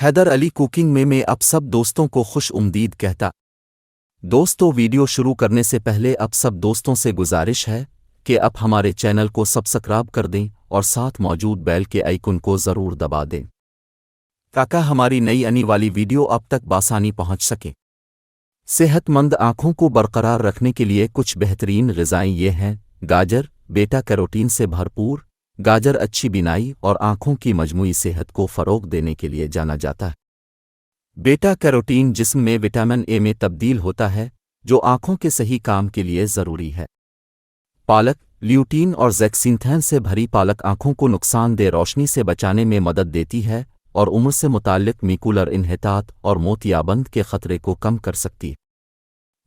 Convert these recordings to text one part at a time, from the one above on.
حیدر علی cooking میں اب سب دوستوں کو خوش امدید کہتا۔ دوستو، ویڈیو شروع کرنے سے پہلے اب سب دوستوں سے گزارش ہے کہ اب ہمارے چینل کو سبسکرائب کر دیں اور ساتھ موجود بیل کے آئیکن کو ضرور دبا دیں تاکہ ہماری نئی آنے والی ویڈیو اب تک بآسانی پہنچ سکے۔ صحت مند آنکھوں کو برقرار رکھنے کے لیے کچھ بہترین غذائیں یہ ہیں۔ گاجر بیٹا کیروٹین سے بھرپور۔ گاجر اچھی بینائی اور آنکھوں کی مجموعی صحت کو فروغ دینے کے لیے جانا جاتا ہے۔ بیٹا کیروٹین جسم میں وٹامن اے میں تبدیل ہوتا ہے جو آنکھوں کے صحیح کام کے لیے ضروری ہے۔ پالک لیوٹین اور زیکسینتھین سے بھری پالک آنکھوں کو نقصان دہ روشنی سے بچانے میں مدد دیتی ہے اور عمر سے متعلق میکولر انحطاط اور موتیابند کے خطرے کو کم کر سکتی ہے۔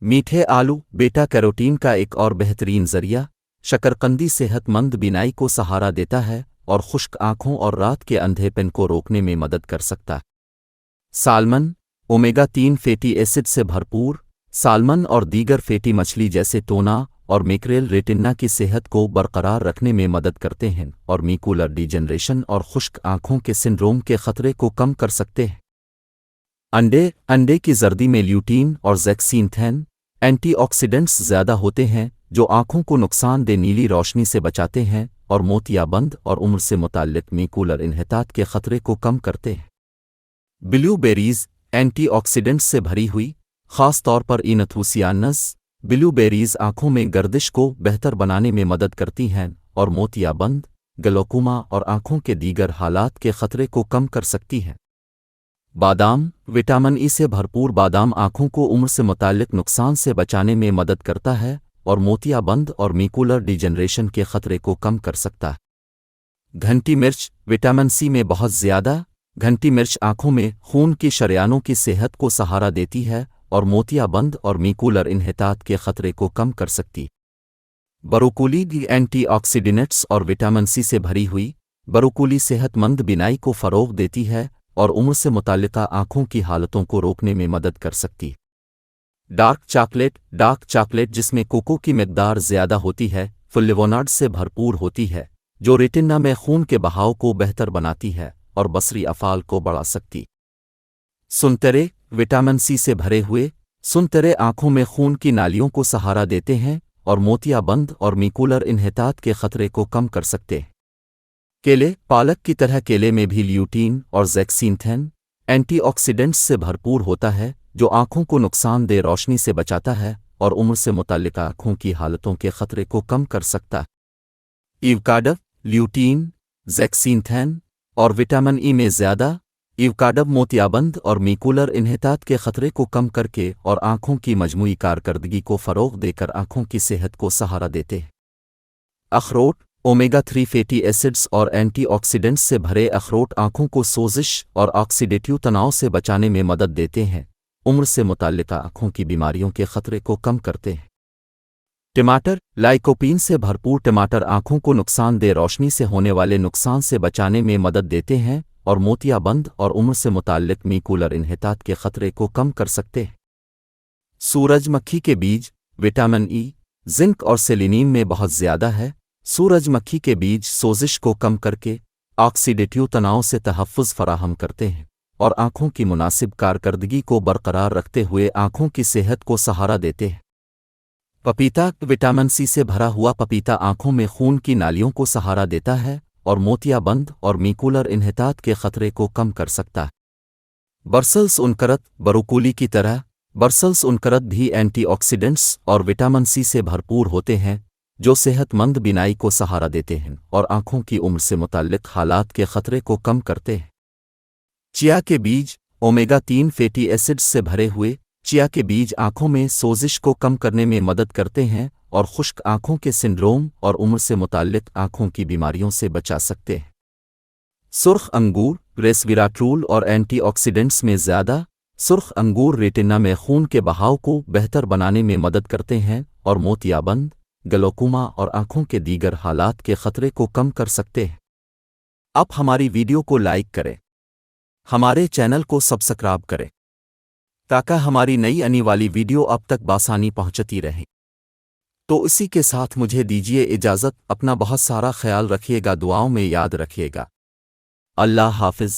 میٹھے آلو بیٹا کیروٹین کا ایک اور بہترین ذریعہ۔ شکرقندی صحت مند بینائی کو سہارا دیتا ہے اور خشک آنکھوں اور رات کے اندھے پن کو روکنے میں مدد کر سکتا ہے۔ سالمن اومیگا 3 فیٹی ایسڈ سے بھرپور۔ سالمن اور دیگر فیٹی مچھلی جیسے ٹونا اور میکریل ریٹنا کی صحت کو برقرار رکھنے میں مدد کرتے ہیں اور میکولر ڈی جنریشن اور خشک آنکھوں کے سنڈروم کے خطرے کو کم کر سکتے ہیں۔ انڈے کی زردی میں لیوٹین اور زیکسینتھین اینٹی آکسیڈنٹس زیادہ ہوتے ہیں جو آنکھوں کو نقصان دہ نیلی روشنی سے بچاتے ہیں اور موتیابند اور عمر سے متعلق میکولر انحطاط کے خطرے کو کم کرتے ہیں۔ بلیو بیریز اینٹی آکسیڈنٹس سے بھری ہوئی، خاص طور پر اینتھوسیانز۔ بلیو بیریز آنکھوں میں گردش کو بہتر بنانے میں مدد کرتی ہیں اور موتیابند، گلوکوما اور آنکھوں کے دیگر حالات کے خطرے کو کم کر سکتی ہیں۔ بادام وٹامن ای سے بھرپور بادام آنکھوں کو عمر سے متعلق نقصان سے بچانے میں مدد کرتا ہے اور موتیابند اور میکولر ڈی جنریشن کے خطرے کو کم کر سکتا ہے۔ گھنٹی مرچ وٹامن سی میں بہت زیادہ۔ گھنٹی مرچ آنکھوں میں خون کی شریانوں کی صحت کو سہارا دیتی ہے اور موتیابند اور میکولر انحطاط کے خطرے کو کم کر سکتی۔ بروکولی بھی اینٹی آکسیڈنٹس اور وٹامن سی سے بھری ہوئی۔ بروکولی صحت مند بینائی کو فروغ دیتی ہے اور عمر سے متعلقہ آنکھوں کی حالتوں کو روکنے میں مدد کر سکتی۔ ڈارک چاکلیٹ جس میں کوکو کی مقدار زیادہ ہوتی ہے، فلیووناڈ سے بھرپور ہوتی ہے جو ریٹنا میں خون کے بہاؤ کو بہتر بناتی ہے اور بصری افعال کو بڑھا سکتی۔ سنترے وٹامن سی سے بھرے ہوئے۔ سنترے آنکھوں میں خون کی نالیوں کو سہارا دیتے ہیں اور موتیابند اور میکولر انحطاط کے خطرے کو کم کر سکتے ہیں۔ کیلے پالک کی طرح کیلے میں بھی لیوٹین اور زیکسینتھین اینٹی آکسیڈنٹس سے بھرپور ہوتا ہے جو آنکھوں کو نقصان دہ روشنی سے بچاتا ہے اور عمر سے متعلقہ آنکھوں کی حالتوں کے خطرے کو کم کر سکتا ہے۔ ایوکاڈو لیوٹین، زیکسینتھین اور وٹامن ای میں زیادہ۔ ایوکاڈو موتیابند اور میکولر انحطاط کے خطرے کو کم کر کے اور آنکھوں کی مجموعی کارکردگی کو فروغ دے کر آنکھوں کی صحت کو سہارا دیتے ہیں۔ اخروٹ اومیگا 3 فیٹی ایسڈز اور اینٹی آکسیڈنٹس سے بھرے اخروٹ آنکھوں کو سوزش اور آکسیڈیٹیو تناؤ سے بچانے میں مدد دیتے ہیں، عمر سے متعلقہ آنکھوں کی بیماریوں کے خطرے کو کم کرتے ہیں۔ ٹماٹر لائکوپین سے بھرپور ٹماٹر آنکھوں کو نقصان دہ روشنی سے ہونے والے نقصان سے بچانے میں مدد دیتے ہیں اور موتیابند اور عمر سے متعلق میکولر انحطاط کے خطرے کو کم کر سکتے ہیں۔ سورج مکھی کے بیج وٹامن ای، زنک اور سیلینیم میں بہت زیادہ ہے۔ سورج مکھی کے بیج سوزش کو کم کر کے آکسیڈیٹیو تناؤ سے تحفظ فراہم کرتے ہیں اور آنکھوں کی مناسب کارکردگی کو برقرار رکھتے ہوئے آنکھوں کی صحت کو سہارا دیتے ہیں۔ پپیتا وٹامن سی سے بھرا ہوا پپیتا آنکھوں میں خون کی نالیوں کو سہارا دیتا ہے اور موتیابند اور میکولر انحطاط کے خطرے کو کم کر سکتا ہے۔ برسلز انکرت بروکولی کی طرح برسلز انکرت بھی اینٹی آکسیڈنٹس اور وٹامن سی سے بھرپور ہوتے ہیں جو صحت مند بینائی کو سہارا دیتے ہیں اور آنکھوں کی عمر سے متعلق حالات کے خطرے کو کم کرتے ہیں۔ چیا کے بیج اومیگا 3 فیٹی ایسڈز سے بھرے ہوئے۔ چیا کے بیج آنکھوں میں سوزش کو کم کرنے میں مدد کرتے ہیں اور خشک آنکھوں کے سنڈروم اور عمر سے متعلق آنکھوں کی بیماریوں سے بچا سکتے ہیں۔ سرخ انگور ریسویراٹرول اور اینٹی آکسیڈنٹس میں زیادہ۔ سرخ انگور ریٹنا میں خون کے بہاؤ کو بہتر بنانے میں مدد کرتے ہیں اور موتیابند، گلوکوما اور آنکھوں کے دیگر حالات کے خطرے کو کم کر سکتے ہیں۔ اب ہماری ویڈیو کو لائک کریں، ہمارے چینل کو سبسکرائب کریں تاکہ ہماری نئی آنے والی ویڈیو اب تک بآسانی پہنچتی رہے۔ تو اسی کے ساتھ مجھے دیجیے اجازت، اپنا بہت سارا خیال رکھیے گا، دعاؤں میں یاد رکھیے گا۔ اللہ حافظ۔